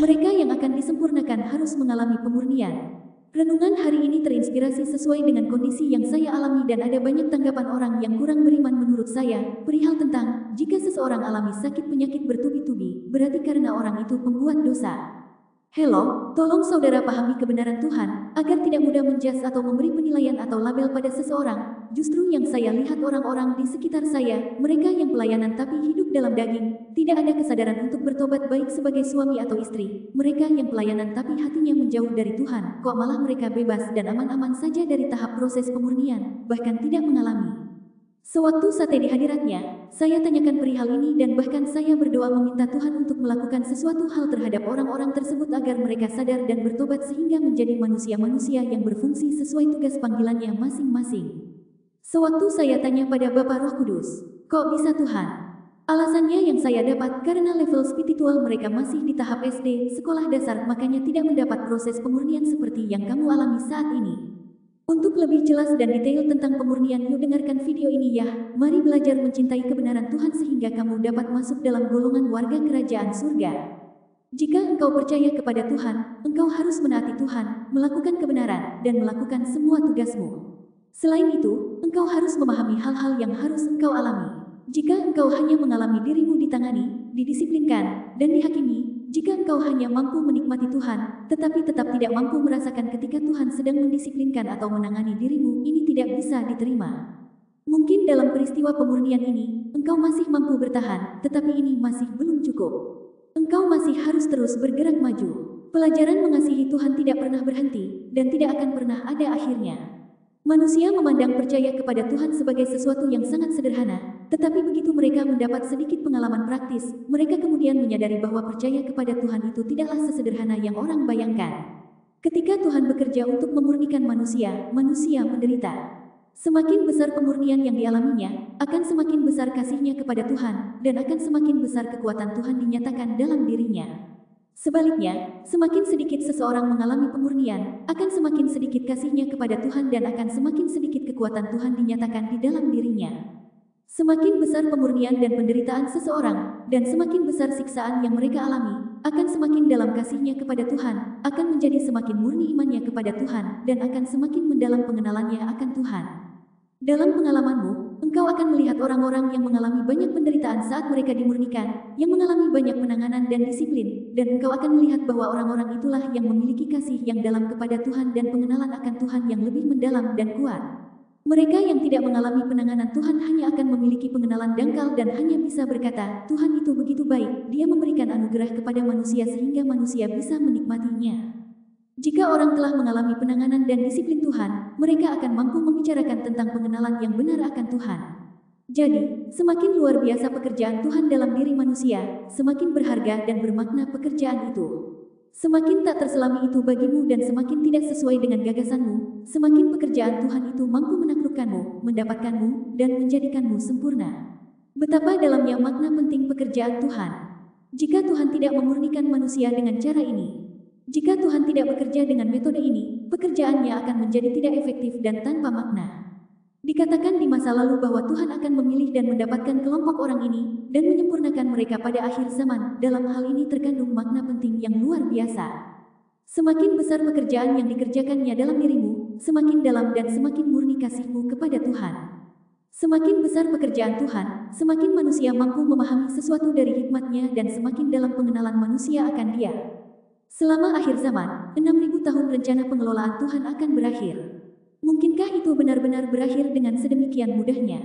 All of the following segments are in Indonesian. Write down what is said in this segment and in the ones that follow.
Mereka yang akan disempurnakan harus mengalami pemurnian. Renungan hari ini terinspirasi sesuai dengan kondisi yang saya alami dan ada banyak tanggapan orang yang kurang beriman menurut saya, perihal tentang, jika seseorang alami sakit penyakit bertubi-tubi, berarti karena orang itu pembuat dosa. Hello, tolong saudara pahami kebenaran Tuhan, agar tidak mudah menjas atau memberi penilaian atau label pada seseorang. Justru yang saya lihat orang-orang di sekitar saya, mereka yang pelayanan tapi hidup dalam daging, tidak ada kesadaran untuk bertobat baik sebagai suami atau istri. Mereka yang pelayanan tapi hatinya menjauh dari Tuhan, kok malah mereka bebas dan aman-aman saja dari tahap proses pemurnian, bahkan tidak mengalami. Sewaktu sate di hadiratnya, saya tanyakan perihal ini dan bahkan saya berdoa meminta Tuhan untuk melakukan sesuatu hal terhadap orang-orang tersebut agar mereka sadar dan bertobat sehingga menjadi manusia-manusia yang berfungsi sesuai tugas panggilannya masing-masing. Sewaktu saya tanya pada Bapa Roh Kudus, kok bisa Tuhan? Alasannya yang saya dapat karena level spiritual mereka masih di tahap SD, sekolah dasar, makanya tidak mendapat proses pemurnian seperti yang kamu alami saat ini. Untuk lebih jelas dan detail tentang pemurnian, yuk dengarkan video ini ya. Mari belajar mencintai kebenaran Tuhan sehingga kamu dapat masuk dalam golongan warga kerajaan surga. Jika engkau percaya kepada Tuhan, engkau harus menaati Tuhan, melakukan kebenaran, dan melakukan semua tugasmu. Selain itu, engkau harus memahami hal-hal yang harus engkau alami. Jika engkau hanya mengalami dirimu ditangani, didisiplinkan, dan dihakimi, jika engkau hanya mampu menikmati Tuhan, tetapi tetap tidak mampu merasakan ketika Tuhan sedang mendisiplinkan atau menangani dirimu, ini tidak bisa diterima. Mungkin dalam peristiwa pemurnian ini, engkau masih mampu bertahan, tetapi ini masih belum cukup. Engkau masih harus terus bergerak maju. Pelajaran mengasihi Tuhan tidak pernah berhenti, dan tidak akan pernah ada akhirnya. Manusia memandang percaya kepada Tuhan sebagai sesuatu yang sangat sederhana, tetapi begitu mereka mendapat sedikit pengalaman praktis, mereka kemudian menyadari bahwa percaya kepada Tuhan itu tidaklah sesederhana yang orang bayangkan. Ketika Tuhan bekerja untuk memurnikan manusia, manusia menderita. Semakin besar pemurnian yang dialaminya, akan semakin besar kasihnya kepada Tuhan, dan akan semakin besar kekuatan Tuhan dinyatakan dalam dirinya. Sebaliknya, semakin sedikit seseorang mengalami pemurnian, akan semakin sedikit kasihnya kepada Tuhan dan akan semakin sedikit kekuatan Tuhan dinyatakan di dalam dirinya. Semakin besar pemurnian dan penderitaan seseorang, dan semakin besar siksaan yang mereka alami, akan semakin dalam kasihnya kepada Tuhan, akan menjadi semakin murni imannya kepada Tuhan, dan akan semakin mendalam pengenalannya akan Tuhan. Dalam pengalamanmu, engkau akan melihat orang-orang yang mengalami banyak penderitaan saat mereka dimurnikan, yang mengalami banyak penanganan dan disiplin, dan engkau akan melihat bahwa orang-orang itulah yang memiliki kasih yang dalam kepada Tuhan dan pengenalan akan Tuhan yang lebih mendalam dan kuat. Mereka yang tidak mengalami penanganan Tuhan hanya akan memiliki pengenalan dangkal dan hanya bisa berkata, Tuhan itu begitu baik, Dia memberikan anugerah kepada manusia sehingga manusia bisa menikmatinya. Jika orang telah mengalami penanganan dan disiplin Tuhan, mereka akan mampu membicarakan tentang pengenalan yang benar akan Tuhan. Jadi, semakin luar biasa pekerjaan Tuhan dalam diri manusia, semakin berharga dan bermakna pekerjaan itu. Semakin tak terselami itu bagimu dan semakin tidak sesuai dengan gagasanmu, semakin pekerjaan Tuhan itu mampu menaklukkanmu, mendapatkanmu, dan menjadikanmu sempurna. Betapa dalamnya makna penting pekerjaan Tuhan. Jika Tuhan tidak memurnikan manusia dengan cara ini, jika Tuhan tidak bekerja dengan metode ini, pekerjaannya akan menjadi tidak efektif dan tanpa makna. Dikatakan di masa lalu bahwa Tuhan akan memilih dan mendapatkan kelompok orang ini, dan menyempurnakan mereka pada akhir zaman. Dalam hal ini terkandung makna penting yang luar biasa. Semakin besar pekerjaan yang dikerjakannya dalam dirimu, semakin dalam dan semakin murni kasihmu kepada Tuhan. Semakin besar pekerjaan Tuhan, semakin manusia mampu memahami sesuatu dari hikmat-Nya dan semakin dalam pengenalan manusia akan Dia. Selama akhir zaman, 6.000 tahun rencana pengelolaan Tuhan akan berakhir. Mungkinkah itu benar-benar berakhir dengan sedemikian mudahnya?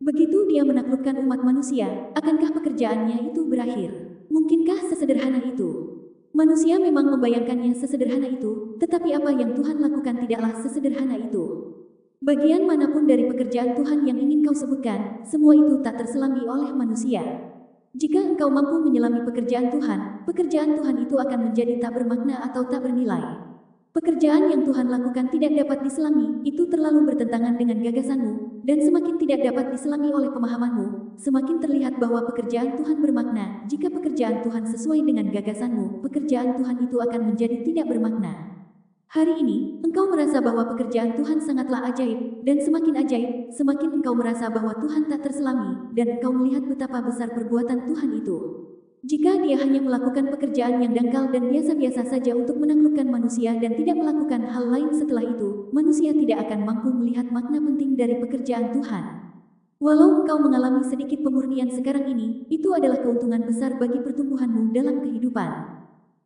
Begitu Dia menaklukkan umat manusia, akankah pekerjaannya itu berakhir? Mungkinkah sesederhana itu? Manusia memang membayangkannya sesederhana itu, tetapi apa yang Tuhan lakukan tidaklah sesederhana itu. Bagian manapun dari pekerjaan Tuhan yang ingin kau sebutkan, semua itu tak terselami oleh manusia. Jika engkau mampu menyelami pekerjaan Tuhan itu akan menjadi tak bermakna atau tak bernilai. Pekerjaan yang Tuhan lakukan tidak dapat diselami, itu terlalu bertentangan dengan gagasanmu, dan semakin tidak dapat diselami oleh pemahamanmu, semakin terlihat bahwa pekerjaan Tuhan bermakna. Jika pekerjaan Tuhan sesuai dengan gagasanmu, pekerjaan Tuhan itu akan menjadi tidak bermakna. Hari ini, engkau merasa bahwa pekerjaan Tuhan sangatlah ajaib, dan semakin ajaib, semakin engkau merasa bahwa Tuhan tak terselami, dan engkau melihat betapa besar perbuatan Tuhan itu. Jika dia hanya melakukan pekerjaan yang dangkal dan biasa-biasa saja untuk menaklukkan manusia dan tidak melakukan hal lain setelah itu, manusia tidak akan mampu melihat makna penting dari pekerjaan Tuhan. Walau engkau mengalami sedikit pemurnian sekarang ini, itu adalah keuntungan besar bagi pertumbuhanmu dalam kehidupan.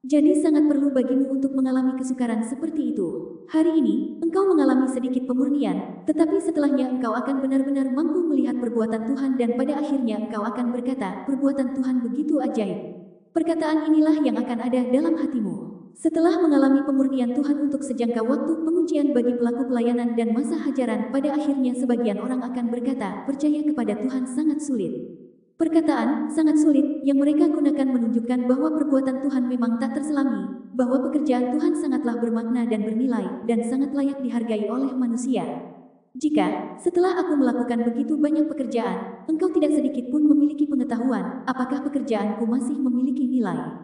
Jadi sangat perlu bagimu untuk mengalami kesukaran seperti itu. Hari ini, engkau mengalami sedikit pemurnian, tetapi setelahnya engkau akan benar-benar mampu melihat perbuatan Tuhan dan pada akhirnya engkau akan berkata, perbuatan Tuhan begitu ajaib. Perkataan inilah yang akan ada dalam hatimu. Setelah mengalami pemurnian Tuhan untuk sejangka waktu pengujian bagi pelaku pelayanan dan masa hajaran, pada akhirnya sebagian orang akan berkata, percaya kepada Tuhan sangat sulit. Perkataan sangat sulit yang mereka gunakan menunjukkan bahwa perbuatan Tuhan memang tak terselami, bahwa pekerjaan Tuhan sangatlah bermakna dan bernilai, dan sangat layak dihargai oleh manusia. Jika, setelah aku melakukan begitu banyak pekerjaan, engkau tidak sedikit pun memiliki pengetahuan, apakah pekerjaanku masih memiliki nilai?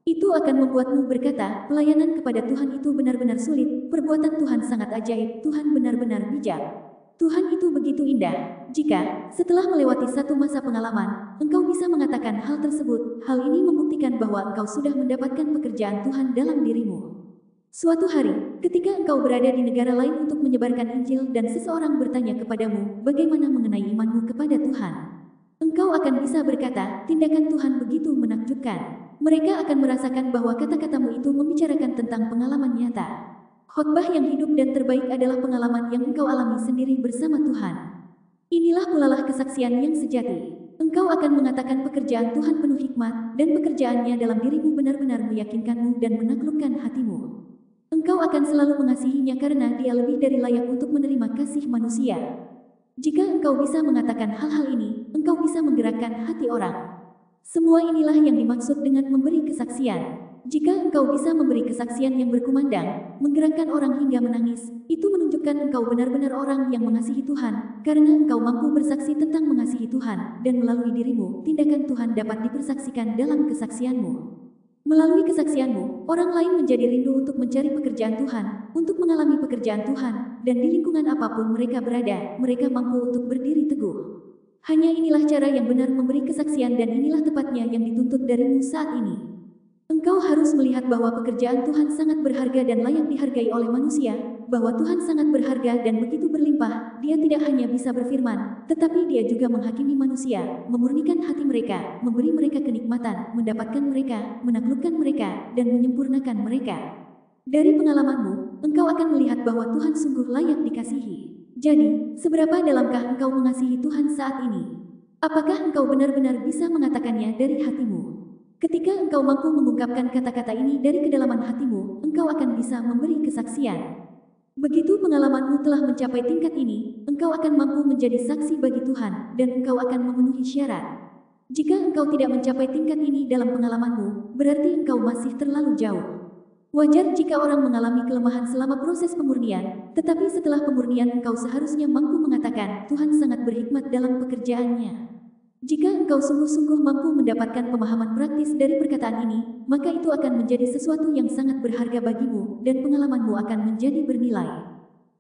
Itu akan membuatmu berkata, pelayanan kepada Tuhan itu benar-benar sulit, perbuatan Tuhan sangat ajaib, Tuhan benar-benar bijak. Tuhan itu begitu indah. Jika, setelah melewati satu masa pengalaman, engkau bisa mengatakan hal tersebut, hal ini membuktikan bahwa engkau sudah mendapatkan pekerjaan Tuhan dalam dirimu. Suatu hari, ketika engkau berada di negara lain untuk menyebarkan Injil dan seseorang bertanya kepadamu, bagaimana mengenai imanmu kepada Tuhan? Engkau akan bisa berkata, tindakan Tuhan begitu menakjubkan. Mereka akan merasakan bahwa kata-katamu itu membicarakan tentang pengalaman nyata. Khotbah yang hidup dan terbaik adalah pengalaman yang engkau alami sendiri bersama Tuhan. Inilah pulalah kesaksian yang sejati. Engkau akan mengatakan pekerjaan Tuhan penuh hikmat, dan pekerjaannya dalam dirimu benar-benar meyakinkanmu dan menaklukkan hatimu. Engkau akan selalu mengasihinya karena dia lebih dari layak untuk menerima kasih manusia. Jika engkau bisa mengatakan hal-hal ini, engkau bisa menggerakkan hati orang. Semua inilah yang dimaksud dengan memberi kesaksian. Jika engkau bisa memberi kesaksian yang berkumandang, menggerakkan orang hingga menangis, itu menunjukkan engkau benar-benar orang yang mengasihi Tuhan, karena engkau mampu bersaksi tentang mengasihi Tuhan, dan melalui dirimu, tindakan Tuhan dapat dipersaksikan dalam kesaksianmu. Melalui kesaksianmu, orang lain menjadi rindu untuk mencari pekerjaan Tuhan, untuk mengalami pekerjaan Tuhan, dan di lingkungan apapun mereka berada, mereka mampu untuk berdiri teguh. Hanya inilah cara yang benar memberi kesaksian dan inilah tepatnya yang dituntut darimu saat ini. Engkau harus melihat bahwa pekerjaan Tuhan sangat berharga dan layak dihargai oleh manusia, bahwa Tuhan sangat berharga dan begitu berlimpah, Dia tidak hanya bisa berfirman, tetapi Dia juga menghakimi manusia, memurnikan hati mereka, memberi mereka kenikmatan, mendapatkan mereka, menaklukkan mereka, dan menyempurnakan mereka. Dari pengalamanmu, engkau akan melihat bahwa Tuhan sungguh layak dikasihi. Jadi, seberapa dalamkah engkau mengasihi Tuhan saat ini? Apakah engkau benar-benar bisa mengatakannya dari hatimu? Ketika engkau mampu mengungkapkan kata-kata ini dari kedalaman hatimu, engkau akan bisa memberi kesaksian. Begitu pengalamanmu telah mencapai tingkat ini, engkau akan mampu menjadi saksi bagi Tuhan, dan engkau akan memenuhi syarat. Jika engkau tidak mencapai tingkat ini dalam pengalamanmu, berarti engkau masih terlalu jauh. Wajar jika orang mengalami kelemahan selama proses pemurnian, tetapi setelah pemurnian engkau seharusnya mampu mengatakan, Tuhan sangat berhikmat dalam pekerjaannya. Jika engkau sungguh-sungguh mampu mendapatkan pemahaman praktis dari perkataan ini, maka itu akan menjadi sesuatu yang sangat berharga bagimu, dan pengalamanmu akan menjadi bernilai.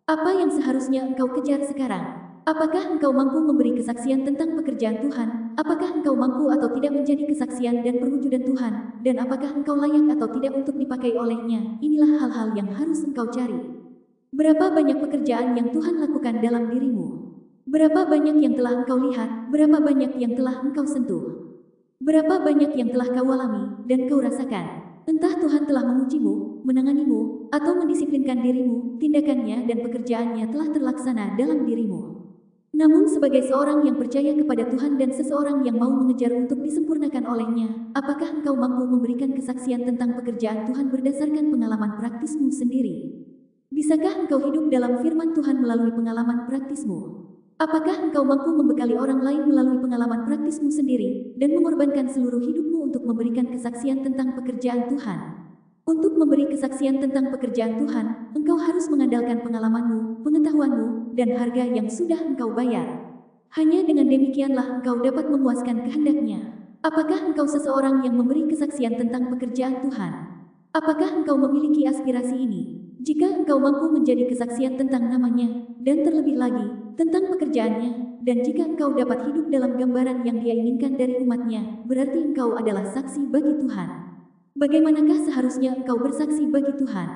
Apa yang seharusnya engkau kejar sekarang? Apakah engkau mampu memberi kesaksian tentang pekerjaan Tuhan? Apakah engkau mampu atau tidak menjadi kesaksian dan perwujudan Tuhan? Dan apakah engkau layak atau tidak untuk dipakai olehnya? Inilah hal-hal yang harus engkau cari. Berapa banyak pekerjaan yang Tuhan lakukan dalam dirimu? Berapa banyak yang telah engkau lihat, berapa banyak yang telah engkau sentuh? Berapa banyak yang telah kau alami, dan kau rasakan? Entah Tuhan telah mengujimu, menanganimu, atau mendisiplinkan dirimu, tindakannya dan pekerjaannya telah terlaksana dalam dirimu. Namun sebagai seorang yang percaya kepada Tuhan dan seseorang yang mau mengejar untuk disempurnakan olehnya, apakah engkau mampu memberikan kesaksian tentang pekerjaan Tuhan berdasarkan pengalaman praktismu sendiri? Bisakah engkau hidup dalam firman Tuhan melalui pengalaman praktismu? Apakah engkau mampu membekali orang lain melalui pengalaman praktismu sendiri, dan mengorbankan seluruh hidupmu untuk memberikan kesaksian tentang pekerjaan Tuhan? Untuk memberi kesaksian tentang pekerjaan Tuhan, engkau harus mengandalkan pengalamanmu, pengetahuanmu, dan harga yang sudah engkau bayar. Hanya dengan demikianlah engkau dapat memuaskan kehendaknya. Apakah engkau seseorang yang memberi kesaksian tentang pekerjaan Tuhan? Apakah engkau memiliki aspirasi ini? Jika engkau mampu menjadi kesaksian tentang namanya, dan terlebih lagi, tentang pekerjaannya, dan jika engkau dapat hidup dalam gambaran yang Dia inginkan dari umatnya, berarti engkau adalah saksi bagi Tuhan. Bagaimanakah seharusnya engkau bersaksi bagi Tuhan?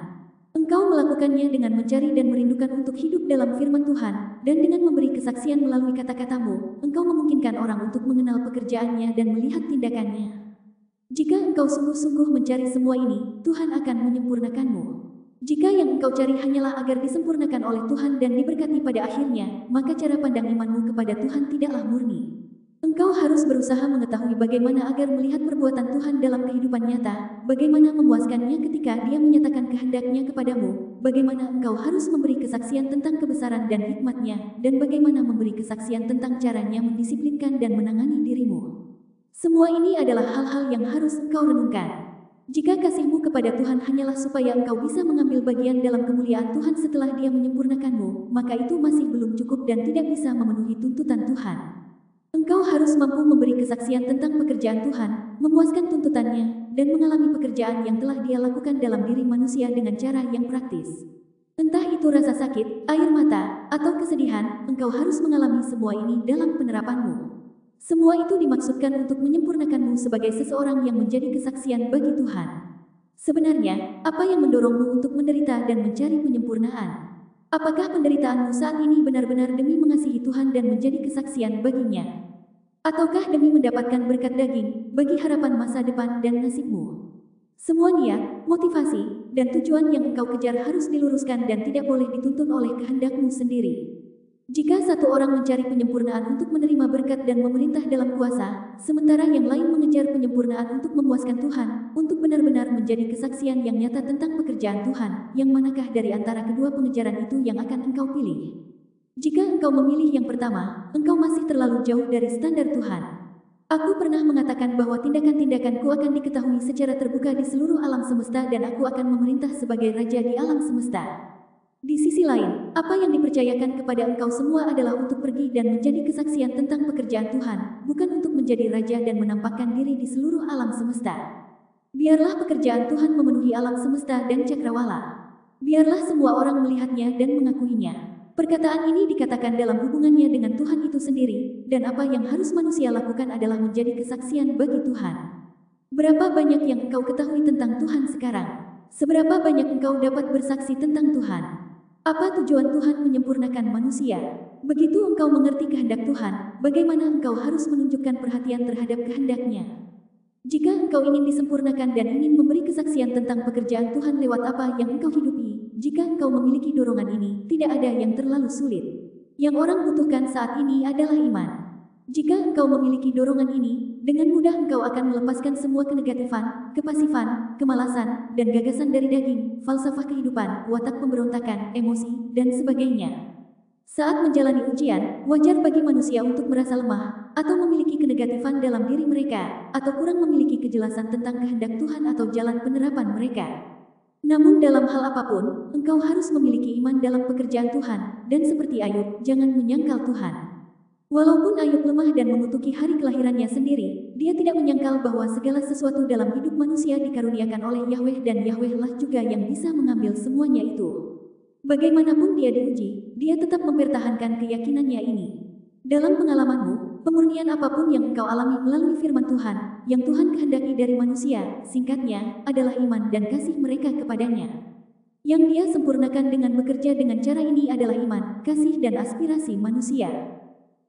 Engkau melakukannya dengan mencari dan merindukan untuk hidup dalam firman Tuhan, dan dengan memberi kesaksian melalui kata-katamu, engkau memungkinkan orang untuk mengenal pekerjaannya dan melihat tindakannya. Jika engkau sungguh-sungguh mencari semua ini, Tuhan akan menyempurnakanmu. Jika yang engkau cari hanyalah agar disempurnakan oleh Tuhan dan diberkati pada akhirnya, maka cara pandang imanmu kepada Tuhan tidaklah murni. Engkau harus berusaha mengetahui bagaimana agar melihat perbuatan Tuhan dalam kehidupan nyata, bagaimana memuaskannya ketika Dia menyatakan kehendak-Nya kepadamu, bagaimana engkau harus memberi kesaksian tentang kebesaran dan hikmat-Nya, dan bagaimana memberi kesaksian tentang caranya mendisiplinkan dan menangani dirimu. Semua ini adalah hal-hal yang harus engkau renungkan. Jika kasihmu kepada Tuhan hanyalah supaya engkau bisa mengambil bagian dalam kemuliaan Tuhan setelah Dia menyempurnakanmu, maka itu masih belum cukup dan tidak bisa memenuhi tuntutan Tuhan. Engkau harus mampu memberi kesaksian tentang pekerjaan Tuhan, memuaskan tuntutannya, dan mengalami pekerjaan yang telah Dia lakukan dalam diri manusia dengan cara yang praktis. Entah itu rasa sakit, air mata, atau kesedihan, engkau harus mengalami semua ini dalam penerapanmu. Semua itu dimaksudkan untuk menyempurnakanmu sebagai seseorang yang menjadi kesaksian bagi Tuhan. Sebenarnya, apa yang mendorongmu untuk menderita dan mencari penyempurnaan? Apakah penderitaanmu saat ini benar-benar demi mengasihi Tuhan dan menjadi kesaksian baginya? Ataukah demi mendapatkan berkat daging, bagi harapan masa depan dan nasibmu? Semua niat, motivasi, dan tujuan yang engkau kejar harus diluruskan dan tidak boleh dituntun oleh kehendakmu sendiri. Jika satu orang mencari penyempurnaan untuk menerima berkat dan memerintah dalam kuasa, sementara yang lain mengejar penyempurnaan untuk memuaskan Tuhan, untuk benar-benar menjadi kesaksian yang nyata tentang pekerjaan Tuhan, yang manakah dari antara kedua pengejaran itu yang akan engkau pilih? Jika engkau memilih yang pertama, engkau masih terlalu jauh dari standar Tuhan. Aku pernah mengatakan bahwa tindakan-tindakanku akan diketahui secara terbuka di seluruh alam semesta dan aku akan memerintah sebagai raja di alam semesta. Di sisi lain, apa yang dipercayakan kepada engkau semua adalah untuk pergi dan menjadi kesaksian tentang pekerjaan Tuhan, bukan untuk menjadi raja dan menampakkan diri di seluruh alam semesta. Biarlah pekerjaan Tuhan memenuhi alam semesta dan cakrawala. Biarlah semua orang melihatnya dan mengakuinya. Perkataan ini dikatakan dalam hubungannya dengan Tuhan itu sendiri, dan apa yang harus manusia lakukan adalah menjadi kesaksian bagi Tuhan. Berapa banyak yang engkau ketahui tentang Tuhan sekarang? Seberapa banyak engkau dapat bersaksi tentang Tuhan? Apa tujuan Tuhan menyempurnakan manusia? Begitu engkau mengerti kehendak Tuhan, bagaimana engkau harus menunjukkan perhatian terhadap kehendak-Nya? Jika engkau ingin disempurnakan dan ingin memberi kesaksian tentang pekerjaan Tuhan lewat apa yang engkau hidupi, jika engkau memiliki dorongan ini, tidak ada yang terlalu sulit. Yang orang butuhkan saat ini adalah iman. Jika engkau memiliki dorongan ini, dengan mudah engkau akan melepaskan semua kenegatifan, kepasifan, kemalasan, dan gagasan dari daging, falsafah kehidupan, watak pemberontakan, emosi, dan sebagainya. Saat menjalani ujian, wajar bagi manusia untuk merasa lemah, atau memiliki kenegatifan dalam diri mereka, atau kurang memiliki kejelasan tentang kehendak Tuhan atau jalan penerapan mereka. Namun dalam hal apapun, engkau harus memiliki iman dalam pekerjaan Tuhan, dan seperti Ayub, jangan menyangkal Tuhan. Walaupun Ayub lemah dan mengutuki hari kelahirannya sendiri, dia tidak menyangkal bahwa segala sesuatu dalam hidup manusia dikaruniakan oleh Yahweh dan Yahweh lah juga yang bisa mengambil semuanya itu. Bagaimanapun dia diuji, dia tetap mempertahankan keyakinannya ini. Dalam pengalamanmu, pemurnian apapun yang engkau alami melalui firman Tuhan, yang Tuhan kehendaki dari manusia, singkatnya, adalah iman dan kasih mereka kepadanya. Yang dia sempurnakan dengan bekerja dengan cara ini adalah iman, kasih dan aspirasi manusia.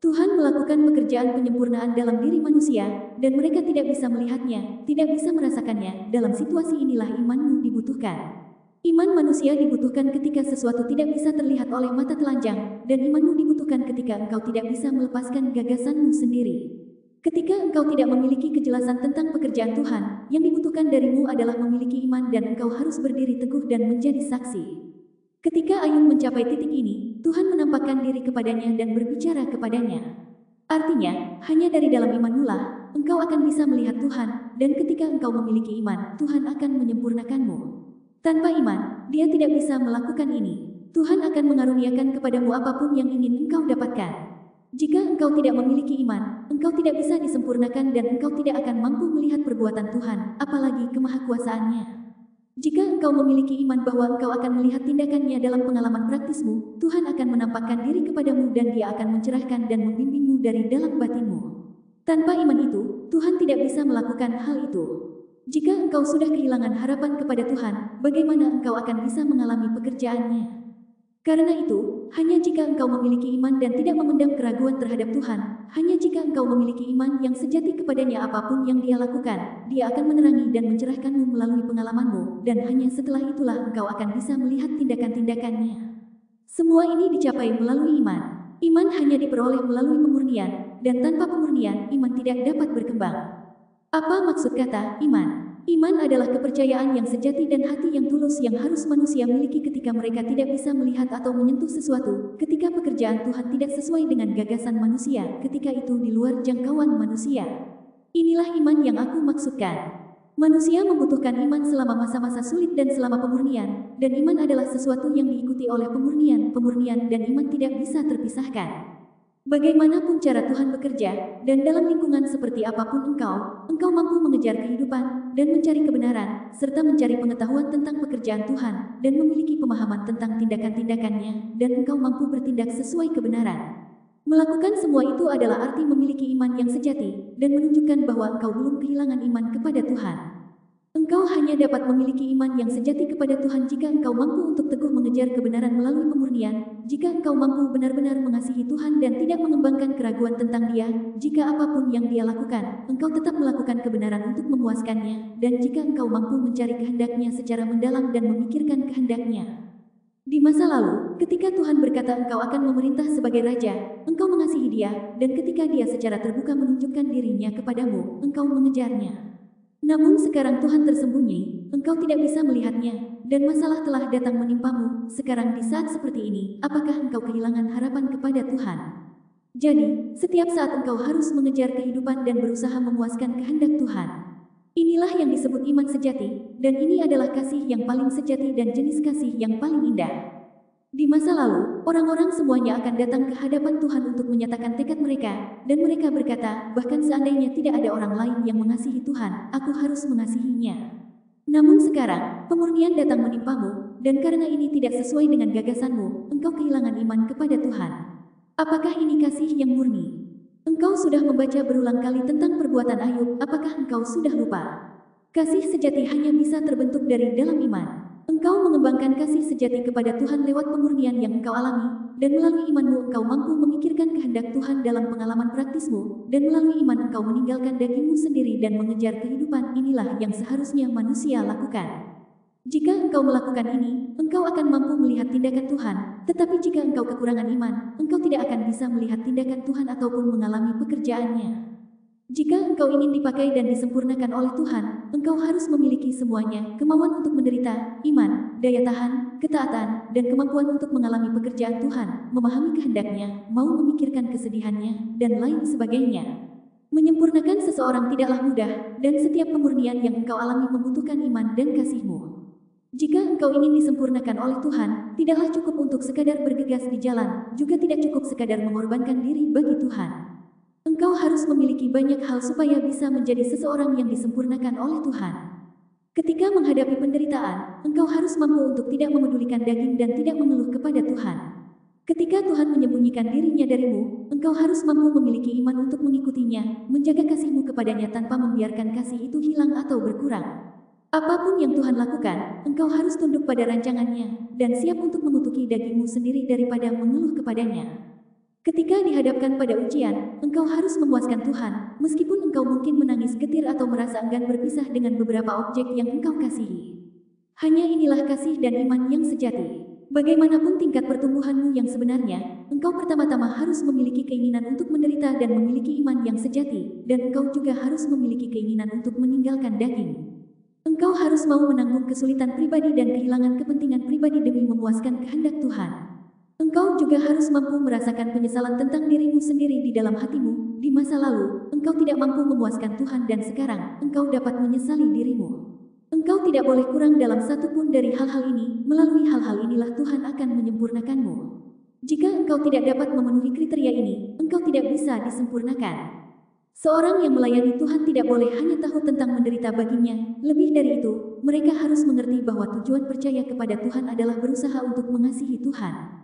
Tuhan melakukan pekerjaan penyempurnaan dalam diri manusia, dan mereka tidak bisa melihatnya, tidak bisa merasakannya. Dalam situasi inilah imanmu dibutuhkan. Iman manusia dibutuhkan ketika sesuatu tidak bisa terlihat oleh mata telanjang, dan imanmu dibutuhkan ketika engkau tidak bisa melepaskan gagasanmu sendiri. Ketika engkau tidak memiliki kejelasan tentang pekerjaan Tuhan, yang dibutuhkan darimu adalah memiliki iman dan engkau harus berdiri teguh dan menjadi saksi. Ketika Ayub mencapai titik ini, Tuhan menampakkan diri kepadanya dan berbicara kepadanya. Artinya, hanya dari dalam imanmu lah, engkau akan bisa melihat Tuhan, dan ketika engkau memiliki iman, Tuhan akan menyempurnakanmu. Tanpa iman, dia tidak bisa melakukan ini. Tuhan akan mengaruniakan kepadamu apapun yang ingin engkau dapatkan. Jika engkau tidak memiliki iman, engkau tidak bisa disempurnakan dan engkau tidak akan mampu melihat perbuatan Tuhan, apalagi kemahakuasaannya. Jika engkau memiliki iman bahwa engkau akan melihat tindakannya dalam pengalaman praktismu, Tuhan akan menampakkan diri kepadamu dan Dia akan mencerahkan dan membimbingmu dari dalam batinmu. Tanpa iman itu, Tuhan tidak bisa melakukan hal itu. Jika engkau sudah kehilangan harapan kepada Tuhan, bagaimana engkau akan bisa mengalami pekerjaannya? Karena itu, hanya jika engkau memiliki iman dan tidak memendam keraguan terhadap Tuhan, hanya jika engkau memiliki iman yang sejati kepadanya apapun yang Dia lakukan, Dia akan menerangi dan mencerahkanmu melalui pengalamanmu, dan hanya setelah itulah engkau akan bisa melihat tindakan-tindakannya. Semua ini dicapai melalui iman. Iman hanya diperoleh melalui pemurnian, dan tanpa pemurnian, iman tidak dapat berkembang. Apa maksud kata iman? Iman adalah kepercayaan yang sejati dan hati yang tulus yang harus manusia miliki ketika mereka tidak bisa melihat atau menyentuh sesuatu, ketika pekerjaan Tuhan tidak sesuai dengan gagasan manusia, ketika itu di luar jangkauan manusia. Inilah iman yang aku maksudkan. Manusia membutuhkan iman selama masa-masa sulit dan selama pemurnian, dan iman adalah sesuatu yang diikuti oleh pemurnian dan iman tidak bisa terpisahkan. Bagaimanapun cara Tuhan bekerja, dan dalam lingkungan seperti apapun engkau mampu mengejar kehidupan, dan mencari kebenaran, serta mencari pengetahuan tentang pekerjaan Tuhan, dan memiliki pemahaman tentang tindakan-tindakannya, dan engkau mampu bertindak sesuai kebenaran. Melakukan semua itu adalah arti memiliki iman yang sejati, dan menunjukkan bahwa engkau belum kehilangan iman kepada Tuhan. Engkau hanya dapat memiliki iman yang sejati kepada Tuhan jika engkau mampu untuk teguh mengejar kebenaran melalui pemurnian, jika engkau mampu benar-benar mengasihi Tuhan dan tidak mengembangkan keraguan tentang Dia, jika apapun yang Dia lakukan, engkau tetap melakukan kebenaran untuk memuaskannya, dan jika engkau mampu mencari kehendak-Nya secara mendalam dan memikirkan kehendak-Nya. Di masa lalu, ketika Tuhan berkata engkau akan memerintah sebagai raja, engkau mengasihi Dia, dan ketika Dia secara terbuka menunjukkan dirinya kepadamu, engkau mengejarnya. Namun sekarang Tuhan tersembunyi, engkau tidak bisa melihatnya, dan masalah telah datang menimpamu. Sekarang di saat seperti ini, apakah engkau kehilangan harapan kepada Tuhan? Jadi, setiap saat engkau harus mengejar kehidupan dan berusaha memuaskan kehendak Tuhan. Inilah yang disebut iman sejati, dan ini adalah kasih yang paling sejati dan jenis kasih yang paling indah. Di masa lalu, orang-orang semuanya akan datang ke hadapan Tuhan untuk menyatakan tekad mereka, dan mereka berkata, bahkan seandainya tidak ada orang lain yang mengasihi Tuhan, aku harus mengasihinya. Namun sekarang, pemurnian datang menimpamu, dan karena ini tidak sesuai dengan gagasanmu, engkau kehilangan iman kepada Tuhan. Apakah ini kasih yang murni? Engkau sudah membaca berulang kali tentang perbuatan Ayub, apakah engkau sudah lupa? Kasih sejati hanya bisa terbentuk dari dalam iman. Engkau mengembangkan kasih sejati kepada Tuhan lewat pemurnian yang engkau alami, dan melalui imanmu engkau mampu memikirkan kehendak Tuhan dalam pengalaman praktismu, dan melalui iman engkau meninggalkan dagingmu sendiri dan mengejar kehidupan. Inilah yang seharusnya manusia lakukan. Jika engkau melakukan ini, engkau akan mampu melihat tindakan Tuhan, tetapi jika engkau kekurangan iman, engkau tidak akan bisa melihat tindakan Tuhan ataupun mengalami pekerjaannya. Jika engkau ingin dipakai dan disempurnakan oleh Tuhan, engkau harus memiliki semuanya, kemauan untuk menderita, iman, daya tahan, ketaatan, dan kemampuan untuk mengalami pekerjaan Tuhan, memahami kehendaknya, mau memikirkan kesedihannya, dan lain sebagainya. Menyempurnakan seseorang tidaklah mudah, dan setiap pemurnian yang engkau alami membutuhkan iman dan kasih-Mu. Jika engkau ingin disempurnakan oleh Tuhan, tidaklah cukup untuk sekadar bergegas di jalan, juga tidak cukup sekadar mengorbankan diri bagi Tuhan. Engkau harus memiliki banyak hal supaya bisa menjadi seseorang yang disempurnakan oleh Tuhan. Ketika menghadapi penderitaan, engkau harus mampu untuk tidak memedulikan daging dan tidak mengeluh kepada Tuhan. Ketika Tuhan menyembunyikan dirinya darimu, engkau harus mampu memiliki iman untuk mengikutinya, menjaga kasih-Mu kepadanya tanpa membiarkan kasih itu hilang atau berkurang. Apapun yang Tuhan lakukan, engkau harus tunduk pada rancangannya, dan siap untuk mengutuki dagingmu sendiri daripada mengeluh kepadanya. Ketika dihadapkan pada ujian, engkau harus memuaskan Tuhan, meskipun engkau mungkin menangis getir atau merasa enggan berpisah dengan beberapa objek yang engkau kasihi. Hanya inilah kasih dan iman yang sejati. Bagaimanapun tingkat pertumbuhanmu yang sebenarnya, engkau pertama-tama harus memiliki keinginan untuk menderita dan memiliki iman yang sejati, dan engkau juga harus memiliki keinginan untuk meninggalkan daging. Engkau harus mau menanggung kesulitan pribadi dan kehilangan kepentingan pribadi demi memuaskan kehendak Tuhan. Engkau juga harus mampu merasakan penyesalan tentang dirimu sendiri di dalam hatimu. Di masa lalu, engkau tidak mampu memuaskan Tuhan dan sekarang, engkau dapat menyesali dirimu. Engkau tidak boleh kurang dalam satu pun dari hal-hal ini, melalui hal-hal inilah Tuhan akan menyempurnakanmu. Jika engkau tidak dapat memenuhi kriteria ini, engkau tidak bisa disempurnakan. Seorang yang melayani Tuhan tidak boleh hanya tahu tentang menderita baginya, lebih dari itu, mereka harus mengerti bahwa tujuan percaya kepada Tuhan adalah berusaha untuk mengasihi Tuhan.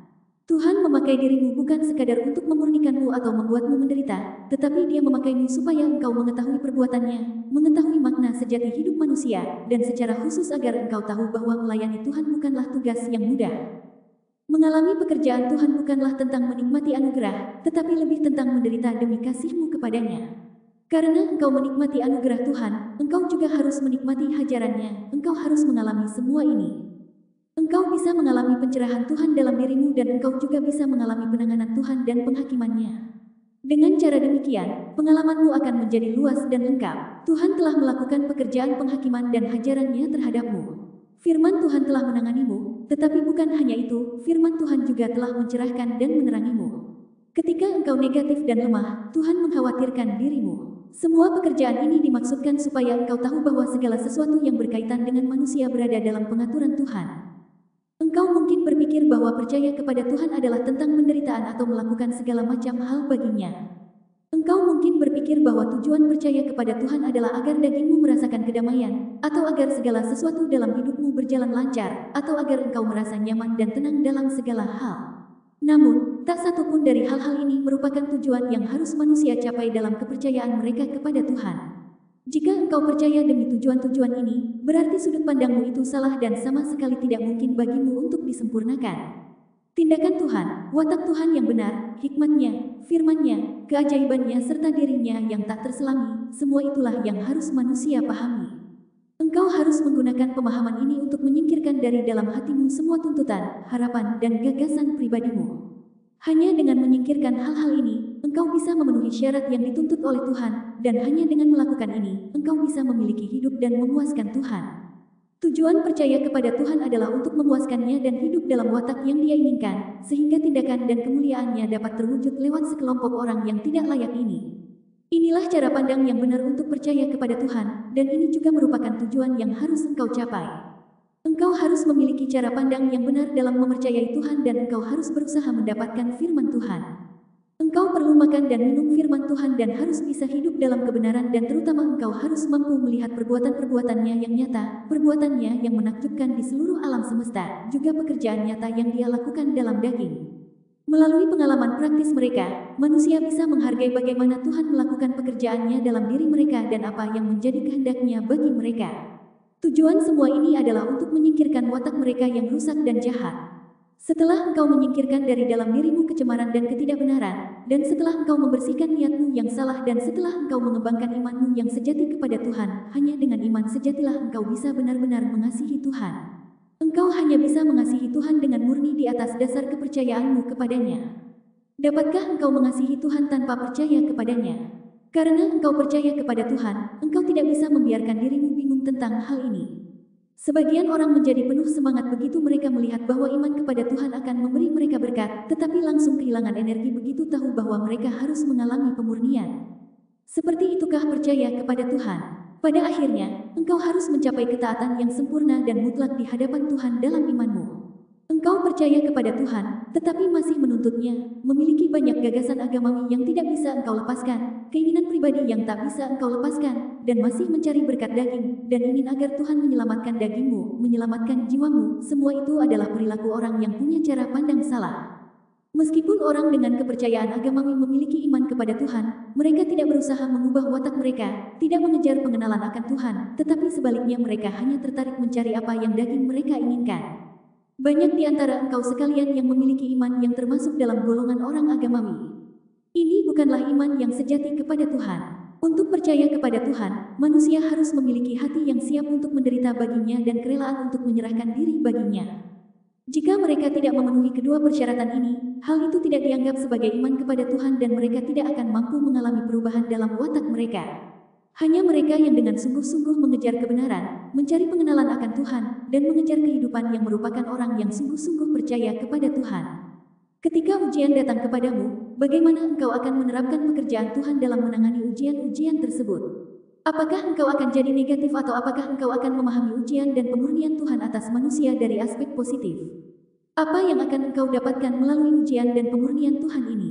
Tuhan memakai dirimu bukan sekadar untuk memurnikanmu atau membuatmu menderita, tetapi Dia memakaimu supaya engkau mengetahui perbuatannya, mengetahui makna sejati hidup manusia, dan secara khusus agar engkau tahu bahwa melayani Tuhan bukanlah tugas yang mudah. Mengalami pekerjaan Tuhan bukanlah tentang menikmati anugerah, tetapi lebih tentang menderita demi kasih-Mu kepadanya. Karena engkau menikmati anugerah Tuhan, engkau juga harus menikmati hajarannya, engkau harus mengalami semua ini. Engkau bisa mengalami pencerahan Tuhan dalam dirimu dan engkau juga bisa mengalami penanganan Tuhan dan penghakimannya. Dengan cara demikian, pengalamanmu akan menjadi luas dan lengkap. Tuhan telah melakukan pekerjaan penghakiman dan hajarannya terhadapmu. Firman Tuhan telah menanganimu, tetapi bukan hanya itu, firman Tuhan juga telah mencerahkan dan menerangimu. Ketika engkau negatif dan lemah, Tuhan mengkhawatirkan dirimu. Semua pekerjaan ini dimaksudkan supaya engkau tahu bahwa segala sesuatu yang berkaitan dengan manusia berada dalam pengaturan Tuhan. Engkau mungkin berpikir bahwa percaya kepada Tuhan adalah tentang penderitaan atau melakukan segala macam hal baginya. Engkau mungkin berpikir bahwa tujuan percaya kepada Tuhan adalah agar dagingmu merasakan kedamaian, atau agar segala sesuatu dalam hidupmu berjalan lancar, atau agar engkau merasa nyaman dan tenang dalam segala hal. Namun, tak satu pun dari hal-hal ini merupakan tujuan yang harus manusia capai dalam kepercayaan mereka kepada Tuhan. Jika engkau percaya demi tujuan-tujuan ini, berarti sudut pandangmu itu salah dan sama sekali tidak mungkin bagimu untuk disempurnakan. Tindakan Tuhan, watak Tuhan yang benar, hikmat-Nya, firman-Nya, keajaiban-Nya serta diri-Nya yang tak terselami, semua itulah yang harus manusia pahami. Engkau harus menggunakan pemahaman ini untuk menyingkirkan dari dalam hatimu semua tuntutan, harapan, dan gagasan pribadimu. Hanya dengan menyingkirkan hal-hal ini, engkau bisa memenuhi syarat yang dituntut oleh Tuhan, dan hanya dengan melakukan ini, engkau bisa memiliki hidup dan memuaskan Tuhan. Tujuan percaya kepada Tuhan adalah untuk memuaskannya dan hidup dalam watak yang Dia inginkan, sehingga tindakan dan kemuliaannya dapat terwujud lewat sekelompok orang yang tidak layak ini. Inilah cara pandang yang benar untuk percaya kepada Tuhan, dan ini juga merupakan tujuan yang harus engkau capai. Engkau harus memiliki cara pandang yang benar dalam mempercayai Tuhan dan engkau harus berusaha mendapatkan firman Tuhan. Engkau perlu makan dan minum firman Tuhan dan harus bisa hidup dalam kebenaran dan terutama engkau harus mampu melihat perbuatan-perbuatannya yang nyata, perbuatannya yang menakjubkan di seluruh alam semesta, juga pekerjaan nyata yang Dia lakukan dalam daging. Melalui pengalaman praktis mereka, manusia bisa menghargai bagaimana Tuhan melakukan pekerjaannya dalam diri mereka dan apa yang menjadi kehendak-Nya bagi mereka. Tujuan semua ini adalah untuk menyingkirkan watak mereka yang rusak dan jahat. Setelah engkau menyingkirkan dari dalam dirimu kecemaran dan ketidakbenaran, dan setelah engkau membersihkan niatmu yang salah dan setelah engkau mengembangkan imanmu yang sejati kepada Tuhan, hanya dengan iman sejatilah engkau bisa benar-benar mengasihi Tuhan. Engkau hanya bisa mengasihi Tuhan dengan murni di atas dasar kepercayaanmu kepadanya. Dapatkah engkau mengasihi Tuhan tanpa percaya kepadanya? Karena engkau percaya kepada Tuhan, engkau tidak bisa membiarkan dirimu bingung tentang hal ini. Sebagian orang menjadi penuh semangat begitu mereka melihat bahwa iman kepada Tuhan akan memberi mereka berkat, tetapi langsung kehilangan energi begitu tahu bahwa mereka harus mengalami pemurnian. Seperti itukah percaya kepada Tuhan? Pada akhirnya, engkau harus mencapai ketaatan yang sempurna dan mutlak di hadapan Tuhan dalam imanmu. Engkau percaya kepada Tuhan, tetapi masih menuntutnya, memiliki banyak gagasan agamawi yang tidak bisa engkau lepaskan, keinginan pribadi yang tak bisa engkau lepaskan, dan masih mencari berkat daging, dan ingin agar Tuhan menyelamatkan dagingmu, menyelamatkan jiwamu, semua itu adalah perilaku orang yang punya cara pandang salah. Meskipun orang dengan kepercayaan agamawi memiliki iman kepada Tuhan, mereka tidak berusaha mengubah watak mereka, tidak mengejar pengenalan akan Tuhan, tetapi sebaliknya mereka hanya tertarik mencari apa yang daging mereka inginkan. Banyak di antara engkau sekalian yang memiliki iman yang termasuk dalam golongan orang agamawi. Ini bukanlah iman yang sejati kepada Tuhan. Untuk percaya kepada Tuhan, manusia harus memiliki hati yang siap untuk menderita baginya dan kerelaan untuk menyerahkan diri baginya. Jika mereka tidak memenuhi kedua persyaratan ini, hal itu tidak dianggap sebagai iman kepada Tuhan dan mereka tidak akan mampu mengalami perubahan dalam watak mereka. Hanya mereka yang dengan sungguh-sungguh mengejar kebenaran, mencari pengenalan akan Tuhan, dan mengejar kehidupan yang merupakan orang yang sungguh-sungguh percaya kepada Tuhan. Ketika ujian datang kepadamu, bagaimana engkau akan menerapkan pekerjaan Tuhan dalam menangani ujian-ujian tersebut? Apakah engkau akan jadi negatif atau apakah engkau akan memahami ujian dan pemurnian Tuhan atas manusia dari aspek positif? Apa yang akan engkau dapatkan melalui ujian dan pemurnian Tuhan ini?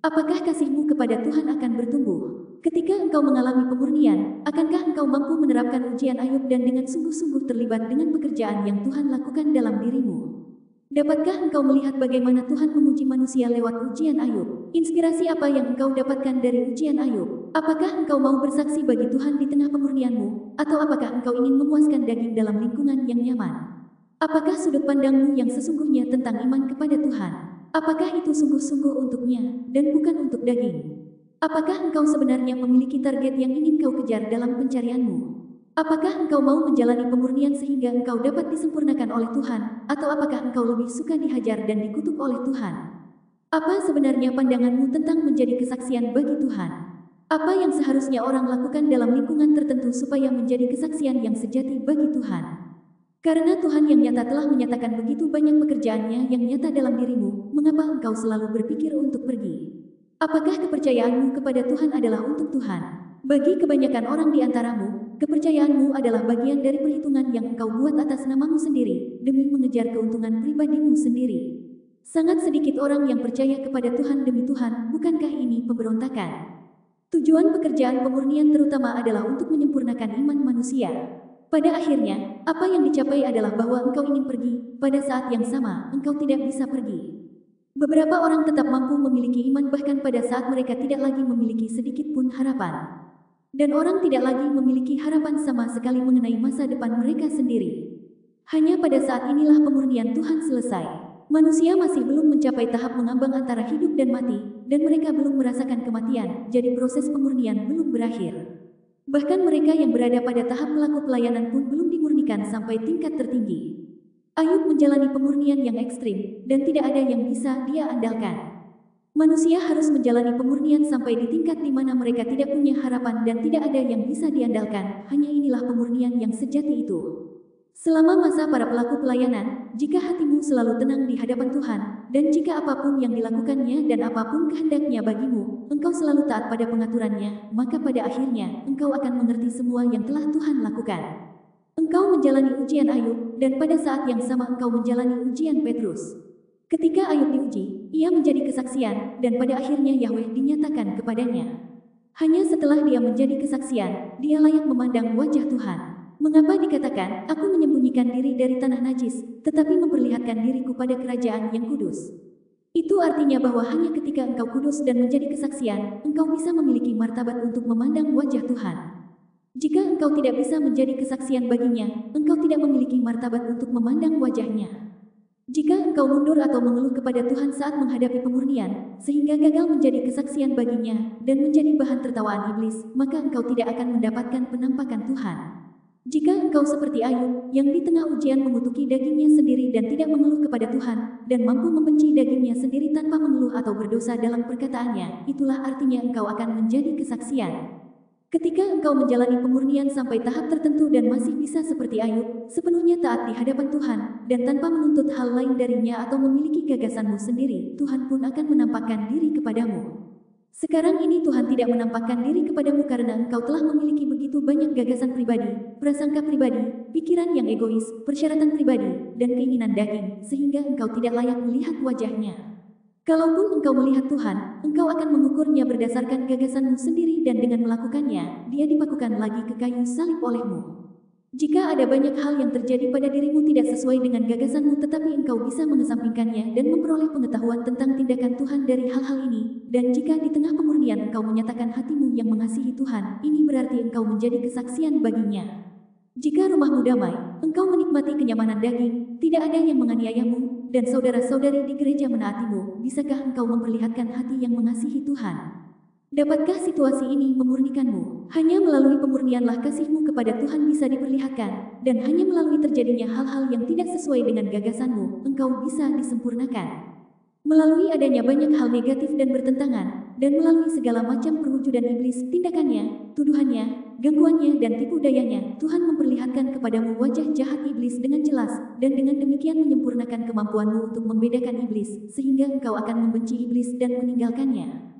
Apakah kasihmu kepada Tuhan akan bertumbuh? Ketika engkau mengalami pemurnian, akankah engkau mampu menerapkan ujian Ayub dan dengan sungguh-sungguh terlibat dengan pekerjaan yang Tuhan lakukan dalam dirimu? Dapatkah engkau melihat bagaimana Tuhan memuji manusia lewat ujian Ayub? Inspirasi apa yang engkau dapatkan dari ujian Ayub? Apakah engkau mau bersaksi bagi Tuhan di tengah pemurnianmu? Atau apakah engkau ingin memuaskan daging dalam lingkungan yang nyaman? Apakah sudut pandangmu yang sesungguhnya tentang iman kepada Tuhan? Apakah itu sungguh-sungguh untuknya, dan bukan untuk daging? Apakah engkau sebenarnya memiliki target yang ingin kau kejar dalam pencarianmu? Apakah engkau mau menjalani pemurnian sehingga engkau dapat disempurnakan oleh Tuhan, atau apakah engkau lebih suka dihajar dan dikutuk oleh Tuhan? Apa sebenarnya pandanganmu tentang menjadi kesaksian bagi Tuhan? Apa yang seharusnya orang lakukan dalam lingkungan tertentu supaya menjadi kesaksian yang sejati bagi Tuhan? Karena Tuhan yang nyata telah menyatakan begitu banyak pekerjaannya yang nyata dalam dirimu, mengapa engkau selalu berpikir untuk pergi? Apakah kepercayaanmu kepada Tuhan adalah untuk Tuhan? Bagi kebanyakan orang di antaramu, kepercayaanmu adalah bagian dari perhitungan yang engkau buat atas namamu sendiri, demi mengejar keuntungan pribadimu sendiri. Sangat sedikit orang yang percaya kepada Tuhan demi Tuhan, bukankah ini pemberontakan? Tujuan pekerjaan pemurnian terutama adalah untuk menyempurnakan iman manusia. Pada akhirnya, apa yang dicapai adalah bahwa engkau ingin pergi, pada saat yang sama, engkau tidak bisa pergi. Beberapa orang tetap mampu memiliki iman bahkan pada saat mereka tidak lagi memiliki sedikit pun harapan. Dan orang tidak lagi memiliki harapan sama sekali mengenai masa depan mereka sendiri. Hanya pada saat inilah pemurnian Tuhan selesai. Manusia masih belum mencapai tahap mengambang antara hidup dan mati, dan mereka belum merasakan kematian, jadi proses pemurnian belum berakhir. Bahkan mereka yang berada pada tahap pelaku pelayanan pun belum dimurnikan sampai tingkat tertinggi. Ayub menjalani pemurnian yang ekstrim, dan tidak ada yang bisa dia andalkan. Manusia harus menjalani pemurnian sampai di tingkat di mana mereka tidak punya harapan dan tidak ada yang bisa diandalkan. Hanya inilah pemurnian yang sejati itu. Selama masa para pelaku pelayanan, jika hatimu selalu tenang di hadapan Tuhan, dan jika apapun yang dilakukannya dan apapun kehendaknya bagimu, engkau selalu taat pada pengaturannya, maka pada akhirnya, engkau akan mengerti semua yang telah Tuhan lakukan. Engkau menjalani ujian Ayub, dan pada saat yang sama engkau menjalani ujian Petrus. Ketika Ayub diuji, ia menjadi kesaksian, dan pada akhirnya Yahweh dinyatakan kepadanya. Hanya setelah dia menjadi kesaksian, dia layak memandang wajah Tuhan. Mengapa dikatakan, aku menyembunyikan diri dari tanah najis, tetapi memperlihatkan diriku pada kerajaan yang kudus? Itu artinya bahwa hanya ketika engkau kudus dan menjadi kesaksian, engkau bisa memiliki martabat untuk memandang wajah Tuhan. Jika engkau tidak bisa menjadi kesaksian baginya, engkau tidak memiliki martabat untuk memandang wajahnya. Jika engkau mundur atau mengeluh kepada Tuhan saat menghadapi pemurnian, sehingga gagal menjadi kesaksian baginya, dan menjadi bahan tertawaan iblis, maka engkau tidak akan mendapatkan penampakan Tuhan. Jika engkau seperti Ayub, yang di tengah ujian mengutuki dagingnya sendiri dan tidak mengeluh kepada Tuhan, dan mampu membenci dagingnya sendiri tanpa mengeluh atau berdosa dalam perkataannya, itulah artinya engkau akan menjadi kesaksian. Ketika engkau menjalani pemurnian sampai tahap tertentu dan masih bisa seperti Ayub, sepenuhnya taat di hadapan Tuhan, dan tanpa menuntut hal lain darinya atau memiliki gagasanmu sendiri, Tuhan pun akan menampakkan diri kepadamu. Sekarang ini Tuhan tidak menampakkan diri kepadamu karena engkau telah memiliki begitu banyak gagasan pribadi, prasangka pribadi, pikiran yang egois, persyaratan pribadi, dan keinginan daging, sehingga engkau tidak layak melihat wajahnya. Kalaupun engkau melihat Tuhan, engkau akan mengukurnya berdasarkan gagasanmu sendiri dan dengan melakukannya, dia dipakukan lagi ke kayu salib olehmu. Jika ada banyak hal yang terjadi pada dirimu tidak sesuai dengan gagasanmu tetapi engkau bisa mengesampingkannya dan memperoleh pengetahuan tentang tindakan Tuhan dari hal-hal ini, dan jika di tengah pemurnian engkau menyatakan hatimu yang mengasihi Tuhan, ini berarti engkau menjadi kesaksian baginya. Jika rumahmu damai, engkau menikmati kenyamanan daging, tidak ada yang menganiayamu, dan saudara-saudari di gereja menaatimu, bisakah engkau memperlihatkan hati yang mengasihi Tuhan? Dapatkah situasi ini memurnikanmu? Hanya melalui pemurnianlah kasihmu kepada Tuhan bisa diperlihatkan, dan hanya melalui terjadinya hal-hal yang tidak sesuai dengan gagasanmu, engkau bisa disempurnakan. Melalui adanya banyak hal negatif dan bertentangan, dan melalui segala macam perwujudan iblis, tindakannya, tuduhannya, gangguannya dan tipu dayanya, Tuhan memperlihatkan kepadamu wajah jahat iblis dengan jelas, dan dengan demikian menyempurnakan kemampuanmu untuk membedakan iblis, sehingga engkau akan membenci iblis dan meninggalkannya.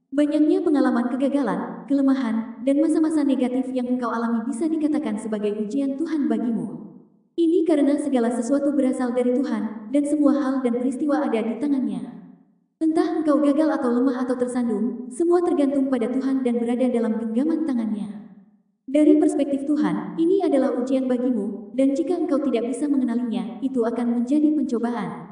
Banyaknya pengalaman kegagalan, kelemahan, dan masa-masa negatif yang engkau alami bisa dikatakan sebagai ujian Tuhan bagimu. Ini karena segala sesuatu berasal dari Tuhan, dan semua hal dan peristiwa ada di tangannya. Entah engkau gagal atau lemah atau tersandung, semua tergantung pada Tuhan dan berada dalam genggaman tangannya. Dari perspektif Tuhan, ini adalah ujian bagimu, dan jika engkau tidak bisa mengenalinya, itu akan menjadi pencobaan.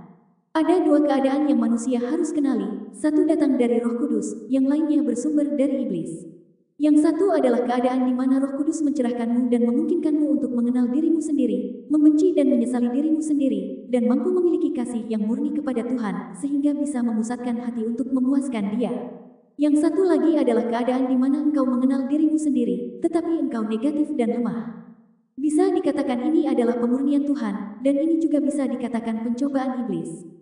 Ada dua keadaan yang manusia harus kenali, satu datang dari Roh Kudus, yang lainnya bersumber dari iblis. Yang satu adalah keadaan di mana Roh Kudus mencerahkanmu dan memungkinkanmu untuk mengenal dirimu sendiri, membenci dan menyesali dirimu sendiri, dan mampu memiliki kasih yang murni kepada Tuhan, sehingga bisa memusatkan hati untuk memuaskan Dia. Yang satu lagi adalah keadaan di mana engkau mengenal dirimu sendiri, tetapi engkau negatif dan lemah. Bisa dikatakan ini adalah pemurnian Tuhan, dan ini juga bisa dikatakan pencobaan iblis.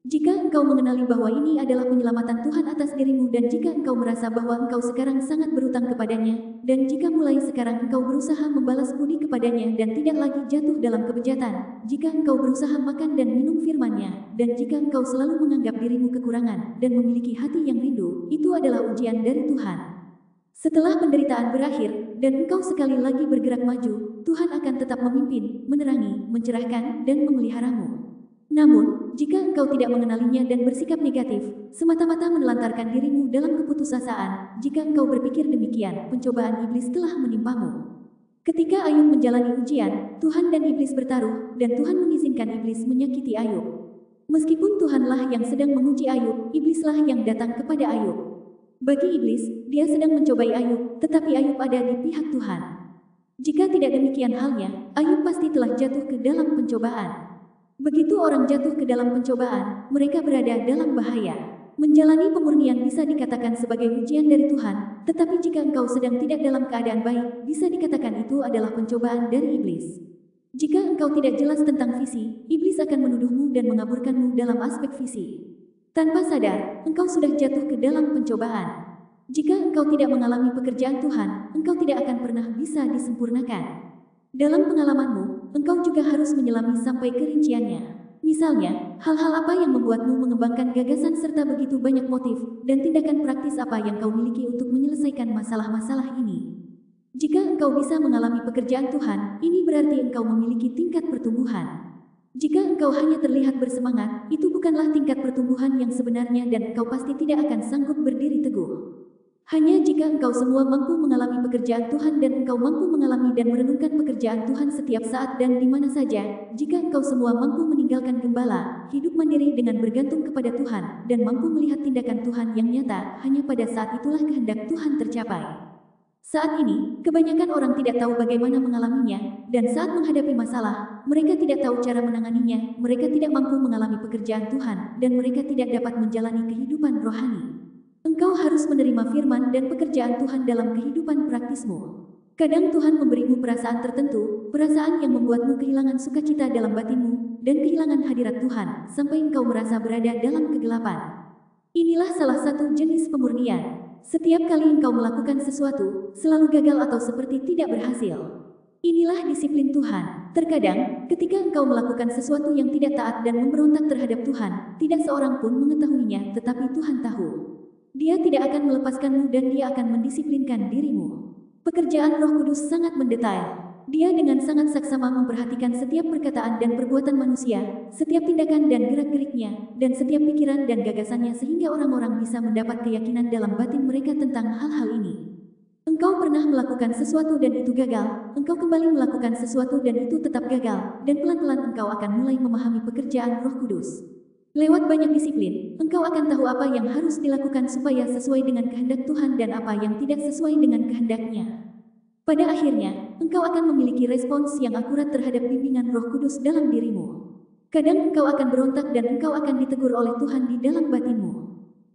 Jika engkau mengenali bahwa ini adalah penyelamatan Tuhan atas dirimu dan jika engkau merasa bahwa engkau sekarang sangat berutang kepadanya, dan jika mulai sekarang engkau berusaha membalas budi kepadanya dan tidak lagi jatuh dalam kebejatan, jika engkau berusaha makan dan minum firman-Nya, dan jika engkau selalu menganggap dirimu kekurangan dan memiliki hati yang rindu, itu adalah ujian dari Tuhan. Setelah penderitaan berakhir, dan engkau sekali lagi bergerak maju, Tuhan akan tetap memimpin, menerangi, mencerahkan, dan memeliharamu. Namun, jika engkau tidak mengenalinya dan bersikap negatif, semata-mata menelantarkan dirimu dalam keputusasaan, jika engkau berpikir demikian, pencobaan iblis telah menimpamu. Ketika Ayub menjalani ujian, Tuhan dan iblis bertaruh, dan Tuhan mengizinkan iblis menyakiti Ayub. Meskipun Tuhanlah yang sedang menguji Ayub, iblislah yang datang kepada Ayub. Bagi iblis, dia sedang mencobai Ayub, tetapi Ayub ada di pihak Tuhan. Jika tidak demikian halnya, Ayub pasti telah jatuh ke dalam pencobaan. Begitu orang jatuh ke dalam pencobaan, mereka berada dalam bahaya. Menjalani pemurnian bisa dikatakan sebagai ujian dari Tuhan, tetapi jika engkau sedang tidak dalam keadaan baik, bisa dikatakan itu adalah pencobaan dari iblis. Jika engkau tidak jelas tentang visi, iblis akan menuduhmu dan mengaburkanmu dalam aspek visi. Tanpa sadar, engkau sudah jatuh ke dalam pencobaan. Jika engkau tidak mengalami pekerjaan Tuhan, engkau tidak akan pernah bisa disempurnakan. Dalam pengalamanmu, engkau juga harus menyelami sampai kerinciannya. Misalnya, hal-hal apa yang membuatmu mengembangkan gagasan serta begitu banyak motif dan tindakan praktis apa yang kau miliki untuk menyelesaikan masalah-masalah ini. Jika engkau bisa mengalami pekerjaan Tuhan, ini berarti engkau memiliki tingkat pertumbuhan. Jika engkau hanya terlihat bersemangat, itu bukanlah tingkat pertumbuhan yang sebenarnya dan engkau pasti tidak akan sanggup berdiri teguh. Hanya jika engkau semua mampu mengalami pekerjaan Tuhan dan engkau mampu mengalami dan merenungkan pekerjaan Tuhan setiap saat dan di mana saja, jika engkau semua mampu meninggalkan gembala, hidup mandiri dengan bergantung kepada Tuhan, dan mampu melihat tindakan Tuhan yang nyata, hanya pada saat itulah kehendak Tuhan tercapai. Saat ini, kebanyakan orang tidak tahu bagaimana mengalaminya, dan saat menghadapi masalah, mereka tidak tahu cara menanganinya, mereka tidak mampu mengalami pekerjaan Tuhan, dan mereka tidak dapat menjalani kehidupan rohani. Engkau harus menerima firman dan pekerjaan Tuhan dalam kehidupan praktismu. Kadang Tuhan memberimu perasaan tertentu, perasaan yang membuatmu kehilangan sukacita dalam batinmu, dan kehilangan hadirat Tuhan, sampai engkau merasa berada dalam kegelapan. Inilah salah satu jenis pemurnian. Setiap kali engkau melakukan sesuatu, selalu gagal atau seperti tidak berhasil. Inilah disiplin Tuhan. Terkadang, ketika engkau melakukan sesuatu yang tidak taat dan memberontak terhadap Tuhan, tidak seorang pun mengetahuinya, tetapi Tuhan tahu. Dia tidak akan melepaskanmu dan dia akan mendisiplinkan dirimu. Pekerjaan Roh Kudus sangat mendetail. Dia dengan sangat saksama memperhatikan setiap perkataan dan perbuatan manusia, setiap tindakan dan gerak-geriknya, dan setiap pikiran dan gagasannya sehingga orang-orang bisa mendapat keyakinan dalam batin mereka tentang hal-hal ini. Engkau pernah melakukan sesuatu dan itu gagal, engkau kembali melakukan sesuatu dan itu tetap gagal, dan pelan-pelan engkau akan mulai memahami pekerjaan Roh Kudus. Lewat banyak disiplin, engkau akan tahu apa yang harus dilakukan supaya sesuai dengan kehendak Tuhan dan apa yang tidak sesuai dengan kehendak-Nya. Pada akhirnya, engkau akan memiliki respons yang akurat terhadap bimbingan Roh Kudus dalam dirimu. Kadang engkau akan berontak dan engkau akan ditegur oleh Tuhan di dalam batinmu.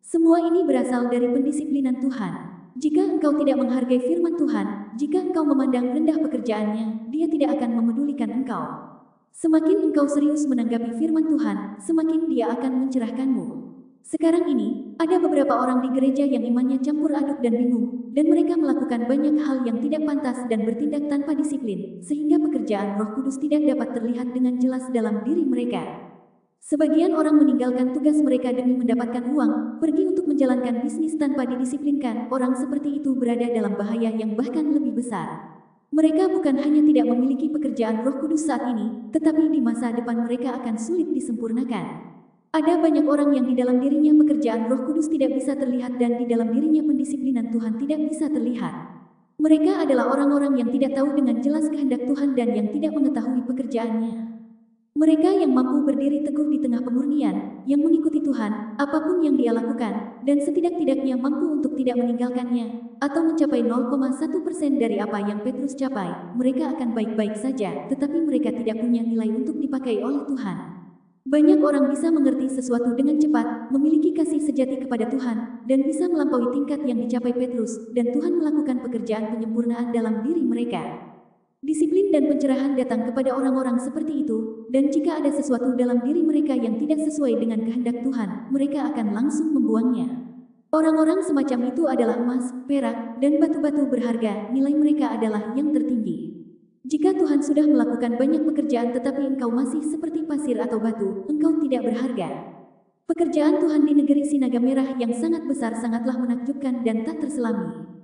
Semua ini berasal dari pendisiplinan Tuhan. Jika engkau tidak menghargai firman Tuhan, jika engkau memandang rendah pekerjaannya, Dia tidak akan memedulikan engkau. Semakin engkau serius menanggapi firman Tuhan, semakin Dia akan mencerahkanmu. Sekarang ini, ada beberapa orang di gereja yang imannya campur aduk dan bingung, dan mereka melakukan banyak hal yang tidak pantas dan bertindak tanpa disiplin, sehingga pekerjaan Roh Kudus tidak dapat terlihat dengan jelas dalam diri mereka. Sebagian orang meninggalkan tugas mereka demi mendapatkan uang, pergi untuk menjalankan bisnis tanpa didisiplinkan. Orang seperti itu berada dalam bahaya yang bahkan lebih besar. Mereka bukan hanya tidak memiliki pekerjaan Roh Kudus saat ini, tetapi di masa depan mereka akan sulit disempurnakan. Ada banyak orang yang di dalam dirinya pekerjaan Roh Kudus tidak bisa terlihat dan di dalam dirinya pendisiplinan Tuhan tidak bisa terlihat. Mereka adalah orang-orang yang tidak tahu dengan jelas kehendak Tuhan dan yang tidak mengetahui pekerjaannya. Mereka yang mampu berdiri teguh di tengah pemurnian, yang mengikuti Tuhan, apapun yang Dia lakukan, dan setidak-tidaknya mampu untuk tidak meninggalkannya, atau mencapai 0,1% dari apa yang Petrus capai, mereka akan baik-baik saja, tetapi mereka tidak punya nilai untuk dipakai oleh Tuhan. Banyak orang bisa mengerti sesuatu dengan cepat, memiliki kasih sejati kepada Tuhan, dan bisa melampaui tingkat yang dicapai Petrus, dan Tuhan melakukan pekerjaan penyempurnaan dalam diri mereka. Disiplin dan pencerahan datang kepada orang-orang seperti itu, dan jika ada sesuatu dalam diri mereka yang tidak sesuai dengan kehendak Tuhan, mereka akan langsung membuangnya. Orang-orang semacam itu adalah emas, perak, dan batu-batu berharga, nilai mereka adalah yang tertinggi. Jika Tuhan sudah melakukan banyak pekerjaan tetapi engkau masih seperti pasir atau batu, engkau tidak berharga. Pekerjaan Tuhan di negeri Sinaga Merah yang sangat besar sangatlah menakjubkan dan tak terselami.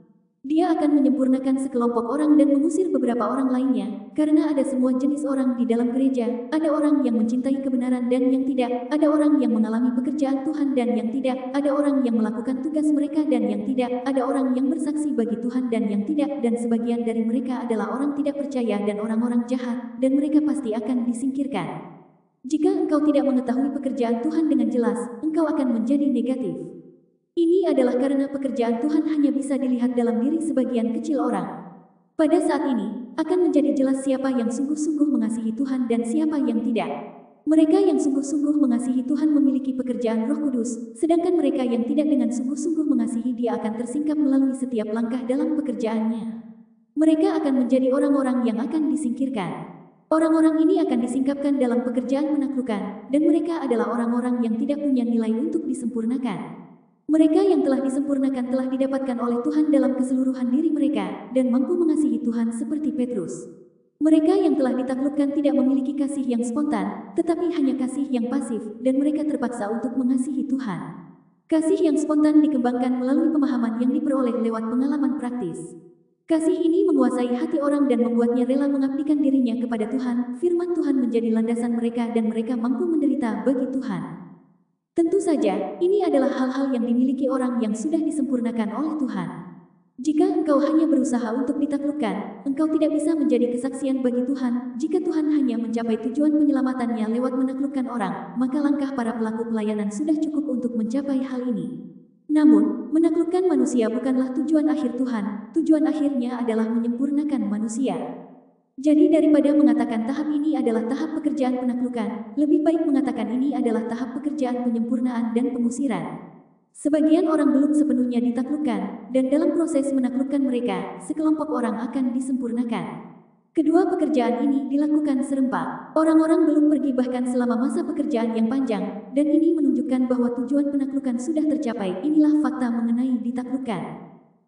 Dia akan menyempurnakan sekelompok orang dan mengusir beberapa orang lainnya, karena ada semua jenis orang di dalam gereja, ada orang yang mencintai kebenaran dan yang tidak, ada orang yang mengalami pekerjaan Tuhan dan yang tidak, ada orang yang melakukan tugas mereka dan yang tidak, ada orang yang bersaksi bagi Tuhan dan yang tidak, dan sebagian dari mereka adalah orang tidak percaya dan orang-orang jahat, dan mereka pasti akan disingkirkan. Jika engkau tidak mengetahui pekerjaan Tuhan dengan jelas, engkau akan menjadi negatif. Ini adalah karena pekerjaan Tuhan hanya bisa dilihat dalam diri sebagian kecil orang. Pada saat ini, akan menjadi jelas siapa yang sungguh-sungguh mengasihi Tuhan dan siapa yang tidak. Mereka yang sungguh-sungguh mengasihi Tuhan memiliki pekerjaan Roh Kudus, sedangkan mereka yang tidak dengan sungguh-sungguh mengasihi Dia akan tersingkap melalui setiap langkah dalam pekerjaannya. Mereka akan menjadi orang-orang yang akan disingkirkan. Orang-orang ini akan disingkapkan dalam pekerjaan menaklukkan, dan mereka adalah orang-orang yang tidak punya nilai untuk disempurnakan. Mereka yang telah disempurnakan telah didapatkan oleh Tuhan dalam keseluruhan diri mereka, dan mampu mengasihi Tuhan seperti Petrus. Mereka yang telah ditaklukkan tidak memiliki kasih yang spontan, tetapi hanya kasih yang pasif, dan mereka terpaksa untuk mengasihi Tuhan. Kasih yang spontan dikembangkan melalui pemahaman yang diperoleh lewat pengalaman praktis. Kasih ini menguasai hati orang dan membuatnya rela mengabdikan dirinya kepada Tuhan. Firman Tuhan menjadi landasan mereka dan mereka mampu menderita bagi Tuhan. Tentu saja, ini adalah hal-hal yang dimiliki orang yang sudah disempurnakan oleh Tuhan. Jika engkau hanya berusaha untuk ditaklukkan, engkau tidak bisa menjadi kesaksian bagi Tuhan. Jika Tuhan hanya mencapai tujuan penyelamatannya lewat menaklukkan orang, maka langkah para pelaku pelayanan sudah cukup untuk mencapai hal ini. Namun, menaklukkan manusia bukanlah tujuan akhir Tuhan, tujuan akhirnya adalah menyempurnakan manusia. Jadi daripada mengatakan tahap ini adalah tahap pekerjaan penaklukan, lebih baik mengatakan ini adalah tahap pekerjaan penyempurnaan dan pengusiran. Sebagian orang belum sepenuhnya ditaklukkan, dan dalam proses menaklukkan mereka, sekelompok orang akan disempurnakan. Kedua pekerjaan ini dilakukan serempak. Orang-orang belum pergi bahkan selama masa pekerjaan yang panjang, dan ini menunjukkan bahwa tujuan penaklukan sudah tercapai. Inilah fakta mengenai ditaklukkan.